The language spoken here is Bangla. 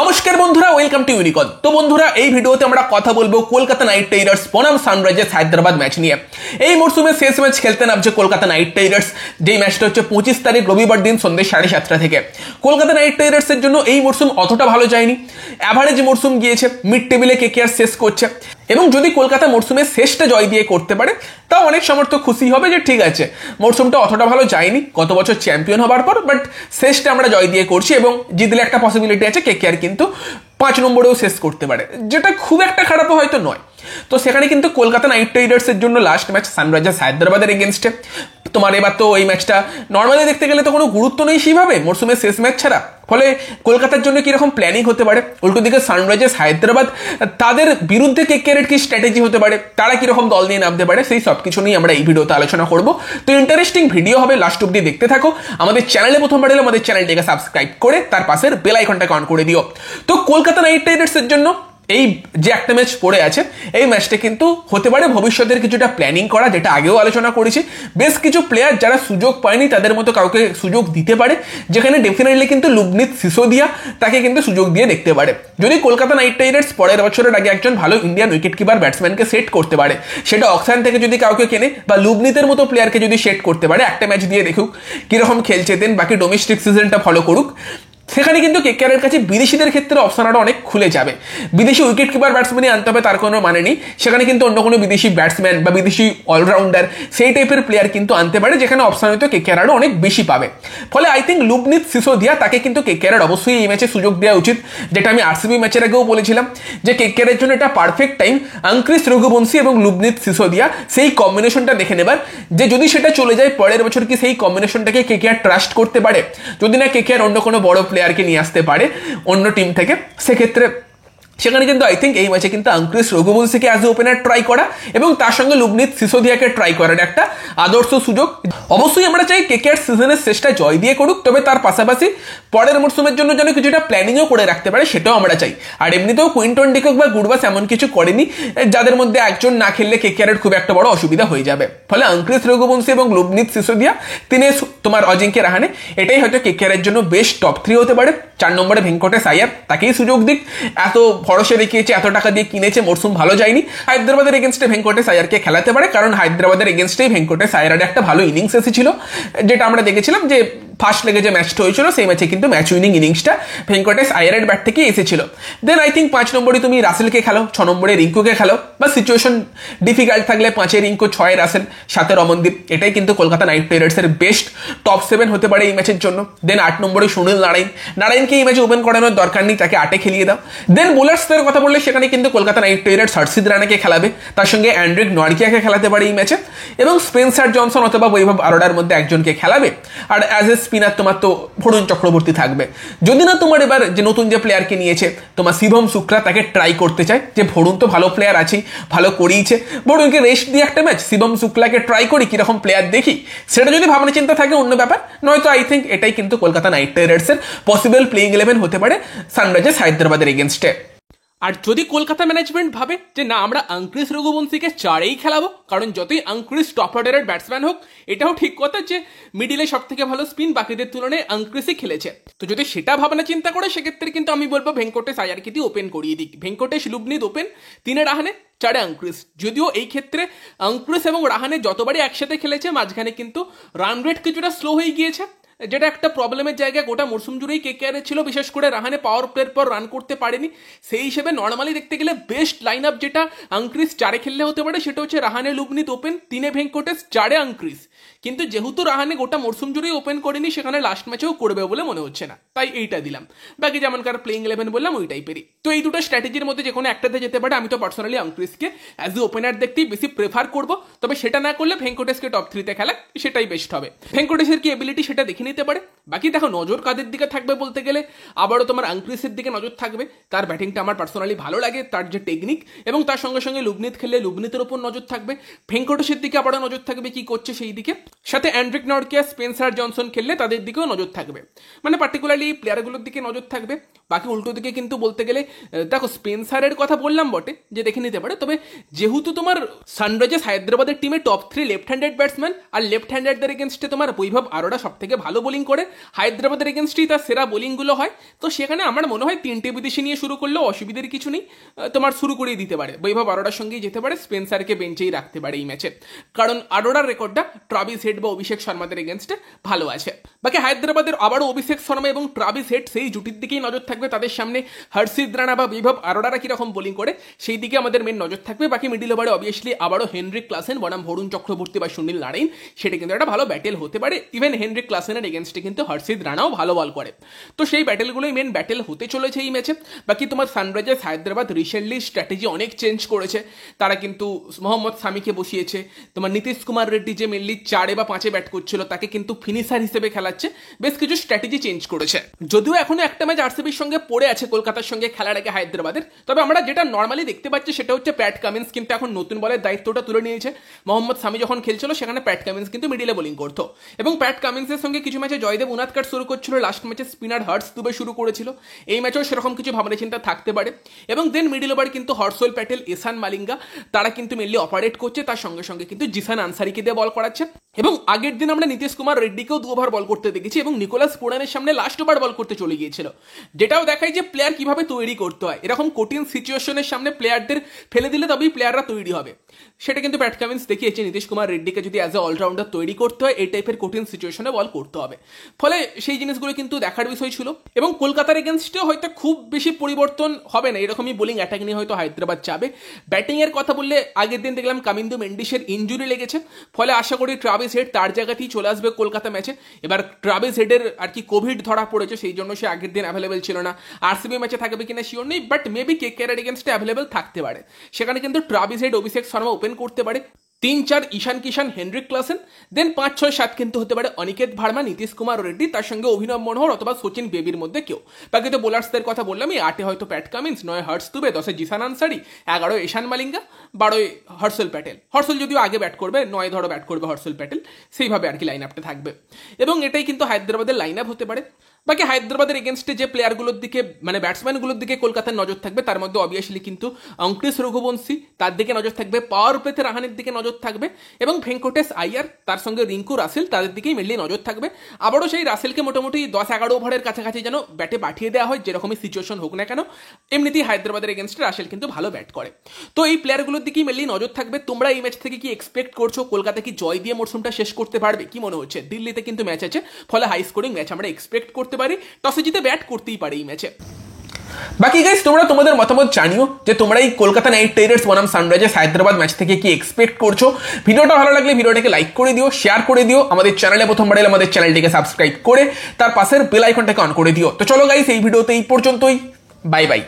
নমস্কার বন্ধুরা, ওয়েলকাম টু ইউনিকন। তো বন্ধুরা, এই ভিডিওতে আমরা কথা বলবো কলকাতা নাইট রাইডার্স বনাম সানরাইজার্স হায়দ্রাবাদ ম্যাচ নিয়ে। এই মরসুমে শেষ ম্যাচ খেলতে নামছে কলকাতা নাইট রাইডার্স, যেই ম্যাচটা হচ্ছে 25 তারিখ রবিবার দিন সন্ধ্যে 7:30 থেকে। কলকাতা নাইট রাইডার্সের জন্য এই মরসুম অতটা ভালো যায়নি, অ্যাভারেজ মরসুম গিয়েছে, মিড টেবিলে কেকেআর শেষ করছে। এবং যদি কলকাতা মরসুমের শেষটা জয় দিয়ে করতে পারে তাও অনেক সমর্থক খুশি হবে যে ঠিক আছে, মরসুমটা অতটা ভালো যায়নি গত বছর চ্যাম্পিয়ন হবার পর, বাট শেষটা আমরা জয় দিয়ে করছি এবং জিতলে একটা পসিবিলিটি আছে কেকেআর কিন্তু 5 নম্বরেও শেষ করতে পারে, যেটা খুব একটা খারাপও হয়তো নয়। তো সেখানে কিন্তু কলকাতা নাইট রাইডার্সের জন্য লাস্ট ম্যাচ সানরাইজার্স হায়দ্রাবাদের এগেনস্টে। তোমার এবার তো ওই ম্যাচটা নর্মালি দেখতে গেলে তো কোনো গুরুত্ব নেই সেইভাবে মরসুমের শেষ ম্যাচ ছাড়া, ফলে কলকাতার জন্য কিরকম প্ল্যানিং হতে পারে, উল্টো দিকে সানরাইজার্স হায়দ্রাবাদ তাদের বিরুদ্ধে কেকেআরের কি স্ট্র্যাটেজি হতে পারে, তারা কিরকম দল নিয়ে নামতে পারে, সেই সব কিছু নিয়ে আমরা এই ভিডিওতে আলোচনা করব। তো ইন্টারেস্টিং ভিডিও হবে, লাস্ট অব্দি দেখতে থাকো। আমাদের চ্যানেলে প্রথমবার এলে আমাদের চ্যানেলটিকে সাবস্ক্রাইব করে তার পাশের বেল আইকনটাকে অন করে দিও। তো কলকাতা নাইট রাইডার্সের জন্য এই যে একটা ম্যাচ পড়ে আছে, এই ম্যাচটা কিন্তু হতে পারে ভবিষ্যতের কিছুটা প্ল্যানিং করা, যেটা আগেও আলোচনা করেছি। বেশ কিছু প্লেয়ার যারা সুযোগ পায়নি তাদের মতো কাউকে সুযোগ দিতে পারে, যেখানে ডেফিনেটলি কিন্তু লুবনিত সিসোদিয়া তাকে কিন্তু সুযোগ দিয়ে দেখতে পারে। যদি কলকাতা নাইট রাইডার্স পরের বছরের আগে একজন ভালো ইন্ডিয়ান উইকেট কিপার ব্যাটসম্যানকে সেট করতে পারে, সেটা অকশন থেকে যদি কাউকে কেনে বা লুবনিতের মতো প্লেয়ারকে যদি সেট করতে পারে, একটা ম্যাচ দিয়ে দেখুক কিরকম খেলছে, দেন বাকি ডোমেস্টিক সিজনটা ফলো করুক, সেখানে কিন্তু কেকেআরের কাছে বিদেশিদের ক্ষেত্রে অপশন আরও অনেক খুলে যাবে। বিদেশি উইকেট কিপার ব্যাটসম্যানই আনতে হবে তার কোনো মানে নেই, সেখানে কিন্তু অন্য কোনো বিদেশি ব্যাটসম্যান বা বিদেশি অলরাউন্ডার সেই টাইপের প্লেয়ার কিন্তু আনতে পারে, যেখানে অপশন হয়তো কেকেআর আরও অনেক বেশি পাবে। ফলে আই থিঙ্ক লুবনিত সিসোদিয়া তাকে কিন্তু কেকেআরের অবশ্যই এই ম্যাচে সুযোগ দেওয়া উচিত, যেটা আমি আরসিবি ম্যাচের আগেও বলেছিলাম যে কেকেআরের জন্য এটা পারফেক্ট টাইম আঙ্ক্রিস রঘুবংশী এবং লুবনিত সিসোদিয়া সেই কম্বিনেশনটা দেখে নেবার, যে যদি সেটা চলে যায় পরের বছর কি সেই কম্বিনেশনটাকে কেকেআর ট্রাস্ট করতে পারে। যদি না কেকেআর অন্য কোনো বড় প্লেয়ারকে নিয়ে আসতে পারে অন্য টিম থেকে, সেক্ষেত্রে সেখানে কিন্তু আই থিঙ্ক এই ম্যাচে কিন্তু Angkrish রঘুবংশীকে as a opener try করা এবং তার সঙ্গে লুবনিত সিসোদিয়াকে ট্রাই করার একটা আদর্শ সুযোগ। অবশ্যই আমরা চাই কেকেআর সিজনের শেষটা জয় দিয়ে করুক, তবে তার পাশাপাশি পরের মরসুমের জন্য যেন কিছুটা প্ল্যানিংও করে রাখতে পারে, সেটাও আমরা চাই। আর এমনিতেও কুইন্টন ডিকক বা গুরবাস এমন কিছু করেনি যাদের মধ্যে একজন না খেললে কেকেআরের খুব একটা বড় অসুবিধা হয়ে যাবে। ফলে আঙ্ক্রিস রঘুবংশী এবং লুবনিত সিসোদিয়া, তিনি তোমার অজিঙ্ক্য রাহানে, এটাই হয়তো কেকেআরের জন্য বেস্ট টপ 3 হতে পারে। 4 নম্বরে ভেঙ্কটেশ আয়ার, তাকেই সুযোগ দিক, এত ভরসা দেখিয়েছে, এত টাকা দিয়ে কিনেছে, মরসুম ভালো যায়নি। হায়দ্রাবাদের এগেনস্টে ভেঙ্কটেশ আয়ারকে খেলাতে পারে, কারণ হায়দ্রাবাদের এগেনস্টেই ভেঙ্কটেশ আয়ারের একটা ভালো ইনিংস এসেছিল, যেটা আমরা দেখেছিলাম যে ফার্স্ট লেগে যে ম্যাচটা হয়েছিল সেই ম্যাচে কিন্তু ম্যাচ উইনিং ইনিংসটা ভেঙ্কটেশ আয়ারের ব্যাট থেকে এসেছিল। দেন আই থিঙ্ক 5 নম্বরে তুমি রাসেলকে খেলো, 6 নম্বরে রিঙ্কুকে খেলো, বা সিচুয়েশন ডিফিকাল্ট থাকলে 5-এ রিঙ্কু, 6-এ রাসেল, 7-এ রমনদীপ, এটাই কিন্তু কলকাতা নাইট রাইডার্সের বেস্ট টপ 7 হতে পারে এই ম্যাচের জন্য। দেন 8 নম্বরে সুনীল নারায়ণকে এই ম্যাচে ওপেন করানোর দরকার নেই, তাকে 8-এ খেলিয়ে দাও। দেন বোলার্সদের কথা বললে সেখানে কিন্তু কলকাতা নাইট রাইডার্স হর্ষিত রানাকে খেলাবে, তার সঙ্গে অ্যান্ড্রিক নরকিয়াকে খেলাতে পারে এই ম্যাচে, এবং স্পেন্সার জনসন অথবা বৈভব আরোরার মধ্যে একজনকে খেলাবে। আর অ্যাজ এ স্পিনার তোমার তো বরুণ চক্রবর্তী থাকবে। যদি না তোমার এবার যে নতুন যে প্লেয়ারকে নিয়েছে তোমার শিবম শুক্লা, তাকে ট্রাই করতে চায়, যে বরুণ তো ভালো প্লেয়ার আছেই, ভালো করিয়েছে, বরুণকে রেস্ট দিয়ে একটা ম্যাচ শিবম শুক্লাকে ট্রাই করি, কিরকম প্লেয়ার দেখি, সেটা যদি ভাবনা চিন্তা থাকে অন্য ব্যাপার, নয়তো আই থিঙ্ক এটাই কিন্তু কলকাতা নাইট রাইডার্সের পসিবল প্লেইং 11 হতে পারে সানরাইজার্স হায়দ্রাবাদের এগেনস্টে। আর যদি কলকাতা ম্যানেজমেন্ট ভাবে যে না, আমরা আঙ্ক্রিস রঘুবংশীকে 4-এই খেলাবো, কারণ যতই আঙ্ক্রিস টপ অর্ডারের ব্যাটসম্যান হোক, এটাও ঠিক কথা যে মিডিলে সব থেকে ভালো স্পিন বাকিদের তুলনায় আঙ্ক্রিসই খেলেছে। তো যদি সেটা ভাবনা চিন্তা করে, সেক্ষেত্রে কিন্তু আমি বলবো ভেঙ্কটেশ আয়ারকে দিয়ে ওপেন করিয়ে দিক। ভেঙ্কটেশ লুবনিত ওপেন, 3-এ রাহানে, 4-এ আঙ্ক্রিস। যদিও এই ক্ষেত্রে আঙ্ক্রিস এবং রাহানে যতবারই একসাথে খেলেছে, মাঝখানে কিন্তু রান রেট কিছুটা স্লো হয়ে গিয়েছে, যেটা একটা প্রবলেমের জায়গা গোটা মরসুম জুড়েই কেকেআরের ছিল। বিশেষ করে রাহানে পাওয়ার প্লের পর রান করতে পারেনি, সেই হিসেবে নর্মালি দেখতে গেলে বেস্ট লাইন আপ যেটা আঙ্ক্রিস 4-এ খেললে হতে পারে, সেটা হচ্ছে রাহানে লুবনিত ওপেন, 3-এ ভেঙ্কটেশ, 4-এ আঙ্ক্রিস। কিন্তু যেহেতু রাহানে গোটা মরসুম জুড়েই ওপেন করেনি, সেখানে লাস্ট ম্যাচেও করবে বলে মনে হচ্ছে না, তাই এইটা দিলাম। বাকি যেমনকার প্লেইং 11 বললাম ওই টাইপেরই। তো এই দুটো স্ট্র্যাটেজির মধ্যে যে কোনো একটাতে যেতে পারে। আমি তো পার্সোনালি আঙ্ক্রিসকে অ্যাজ এ ওপেনার দেখতেই বেশি প্রেফার করবো, তবে সেটা না করলে ভেঙ্কটেশকে টপ 3-তে খেলা, সেটাই বেস্ট হবে। ভেঙ্কটেশের কি এবিলিটি সেটা দেখে নিতে পারে। বাকি দেখো, নজর কাদের দিকে থাকবে বলতে গেলে আবারও তোমার আঙ্ক্রিসের দিকে নজর থাকবে, তার ব্যাটিংটা আমার পার্সোনালি ভালো লাগে, তার যে টেকনিক, এবং তার সঙ্গে সঙ্গে লুবনিত খেললে লুবনিতের উপর নজর থাকবে। ভেঙ্কটেশের দিকে আবারও নজর থাকবে কি করছে সেই দিকে, সাথে অ্যান্ড্রিক নরকিয়া, স্পেন্সার জনসন খেললে তাদের দিকেও নজর থাকবে, মানে পার্টিকুলারলি এই প্লেয়ারগুলোর দিকে নজর থাকবে। বাকি উল্টো দিকে কিন্তু বলতে গেলে দেখো, স্পেন্সারের কথা বললাম বটে যে দেখে নিতে পারে, তবে যেহেতু তোমার সানরাইজার্স হায়দ্রাবাদের টিমে টপ 3 লেফট হ্যান্ডেড ব্যাটসম্যান, আর লেফট হ্যান্ডেডদের এগেনস্টে তোমার বৈভব আরোরা সব থেকে ভালো বোলিং করে, হায়দ্রাবাদের এগেনস্টেই তার সেরা বোলিংগুলো হয়। তো সেখানে আমার মনে হয় 3টে বিদেশি নিয়ে শুরু করলেও অসুবিধার কিছু নেই, তোমার শুরু করেই দিতে পারে। বৈভব আরোরার সঙ্গেই যেতে পারে, স্পেন্সারকে বেঞ্চেই রাখতে পারে এই ম্যাচে, কারণ আরোরার রেকর্ডটা ট্রাভিস হেড বা অভিষেক শর্মাদের এগেনস্টে ভালো আছে। বাকি হায়দ্রাবাদের আবারও অভিষেক শর্মা এবং ট্রাভিস হেড সেই জুটির দিকেই নজর থাকবে, তাদের সামনে হর্ষিত রানা বা বৈভব আরোরারা কিরকম বোলিং করে সেই দিকে আমাদের মেন নজর থাকবে। বাকি মিডিল ওভারে অবভিয়াসলি আবারও হেনরিক ক্লাসেন বনাম বরুণ চক্রবর্তী বা সুনীল নারাইন, সেটা কিন্তু একটা ভালো ব্যাটেল হতে পারে। ইভেন হেনরিক ক্লাসেনের এগেনস্টে কিন্তু হর্ষিত রানাও ভালো বল করে, তো সেই ব্যাটেলগুলোই মেন ব্যাটেল হতে চলেছে এই ম্যাচে। বাকি তোমার সানরাইজার্স হায়দ্রাবাদ রিসেন্টলি স্ট্র্যাটেজি অনেক চেঞ্জ করেছে, তারা কিন্তু মোহাম্মদ সামিকে বসিয়েছে, তোমার নীতিশ কুমার রেড্ডি যে মেনলি 4 বা 5 ব্যাট করছিল তাকে কিন্তু ফিনিশার হিসেবে খেলাচ্ছে, বেশ কিছু স্ট্র্যাটেজি চেঞ্জ করেছে। যদিও এখনো একটা ম্যাচ আরসিবির সঙ্গে পড়ে আছে কলকাতার সঙ্গে খেলার আগে হায়দ্রাবাদের, তবে আমরা যেটা নর্মালি দেখতে পাচ্ছি সেটা হচ্ছে প্যাট কামিন্স কিন্তু এখন নতুন বলের দায়িত্বটা তুলে নিয়েছে। মোহাম্মদ সামি যখন খেলছিল সেখানে প্যাট কামিন্স কিন্তু মিডিলে বোলিং করতো, এবং প্যাট কামিন্সের সঙ্গে কিছু ম্যাচে জয়দেব উনাদকাট শুরু করছিল, লাস্ট ম্যাচে স্পিনার হার্টস দুবে শুরু করেছিল। এই ম্যাচেও সেরকম কিছু ভাবনা চিন্তা থাকতে পারে। এবং দেন মিডিল ওভার কিন্তু হর্ষল প্যাটেল, এসান মালিঙ্গা তারা কিন্তু মেনলি অপারেট করছে, তার সঙ্গে সঙ্গে কিন্তু জিসান আনসারিকে দিয়ে বল করাচ্ছে। এবং আগের দিন আমরা নীতিশ কুমার রেড্ডিকেও 2 ওভার বল করতে দেখেছি এবং নিকোলাস পুরানের সামনে লাস্ট ওভার বল করতে চলে গিয়েছিল, যেটাও দেখায় যে প্লেয়ার কিভাবে তৈরি করতে হয়। এরকম কঠিন সিচুয়েশনের সামনে প্লেয়ারদের ফেলে দিলে তবেই প্লেয়াররা তৈরি হবে, সেটা কিন্তু প্যাট কামিন্স দেখিয়েছে। নীতিশ কুমার রেড্ডিকে যদি অ্যাজ এ অলরাউন্ডার তৈরি করতে হয় এই টাইপের কঠিন সিচুয়েশনে বল করতে হবে, ফলে সেই জিনিসগুলো কিন্তু দেখার বিষয় ছিল। এবং কলকাতার এগেনস্টেও হয়তো খুব বেশি পরিবর্তন হবে না, এরকমই বোলিং অ্যাটাক নিয়ে হয়তো হায়দ্রাবাদ যাবে। ব্যাটিংয়ের কথা বললে আগের দিন দেখলাম কামিন্দু মেন্ডিসের ইঞ্জুরি লেগেছে, ফলে আশা করি ট্রাভিস হেড তার জায়গাতেই চলে আসবে কলকাতা ম্যাচে। এবার ট্রাভিস হেডের আর কি কোভিড ধরা পড়েছে, সেই জন্য সে আগের দিন অ্যাভেলেবেল ছিল না। আরসিবি ম্যাচে থাকবে কিনা শিওর নেই, বাট মেবি কেকেআর এগেনস্টে অ্যাভেলেবেল থাকতে পারে। সেখানে কিন্তু Travis head, Abhishek Sharma open করতে পারে, 3-4 ঈশান কিষান, হেনরিক ক্লাসেন, দেন 5-6-7 কিন্তু হতে পারে অনিকেত ভার্মা, নীতিশ কুমার রেড্ডি, তার সঙ্গে অভিনব মনোহর অথবা সচিন বেবির মধ্যে কেউ। বাকি তো বোলার্সদের কথা বললাম, 8-এ হয়তো প্যাট কামিন্স, 9-এ হর্ষ দুবে, 10-এ জিসান আনসারি, 11-এ এশান মালিঙ্গা, 12-এ হর্ষল প্যাটেল। হর্ষল যদিও আগে ব্যাট করবে, 9 ধরো ব্যাট করবে হর্ষল প্যাটেল, সেইভাবে আর কি লাইন আপটা থাকবে। এবং এটাই কিন্তু হায়দ্রাবাদের লাইন আপ হতে পারে। বাকি হায়দ্রাবাদের এগেনস্টে যে প্লেয়ারগুলোর দিকে মানে ব্যাটসম্যানগুলোর দিকে কলকাতার নজর থাকবে, তার মধ্যে অবভিয়াসলি কিন্তু অঙ্কুশ রঘুবংশী, তার দিকে নজর থাকবে, পাওয়ার প্লেতে রাহানের দিকে নজর থাকবে, এবং ভেঙ্কটেশ আইয়ার, তার সঙ্গে রিঙ্কু রাসেল, তাদের দিকেই মেনলি নজর থাকবে। আবারও সেই রাসেলকে মোটামুটি 10-11 ওভারের কাছাকাছি যেন ব্যাটে পাঠিয়ে দেওয়া হয়, যেরকমই সিচুয়েশন হোক না কেন। এমনিতেই হায়দ্রাবাদের এগেনস্টে রাসেল কিন্তু ভালো ব্যাট করে, তো এই প্লেয়ারগুলোর দিকেই মেনলি নজর থাকবে। তোমরা এই ম্যাচ থেকে কি এক্সপেক্ট করছো? কলকাতা কি জয় দিয়ে মরশুমটা শেষ করতে পারবে? কি মনে হচ্ছে? দিল্লিতে কিন্তু ম্যাচ আছে, ফলে হাই স্কোরিং ম্যাচ আমরা এক্সপেক্ট করতে পারি। টসে জিতে ব্যাট করতেই পারে এই ম্যাচে। বাকি গাইস তোমরা তোমাদের মতামত জানিও যে তোমরা এই কলকাতা নাইট রাইডার্স বনাম সানরাইজার্স হায়দ্রাবাদ ম্যাচ থেকে কি এক্সপেক্ট করছো। ভিডিওটা ভালো লাগলে ভিডিওটাকে লাইক করে দিও, শেয়ার করে দিও, আমাদের চ্যানেলে প্রথমবার এলে আমাদের চ্যানেলটিকে সাবস্ক্রাইব করে তার পাশের বেল আইকনটাকে অন করে দিও। তো চলো গাইস, এই ভিডিওতে এই পর্যন্তই, বাই বাই।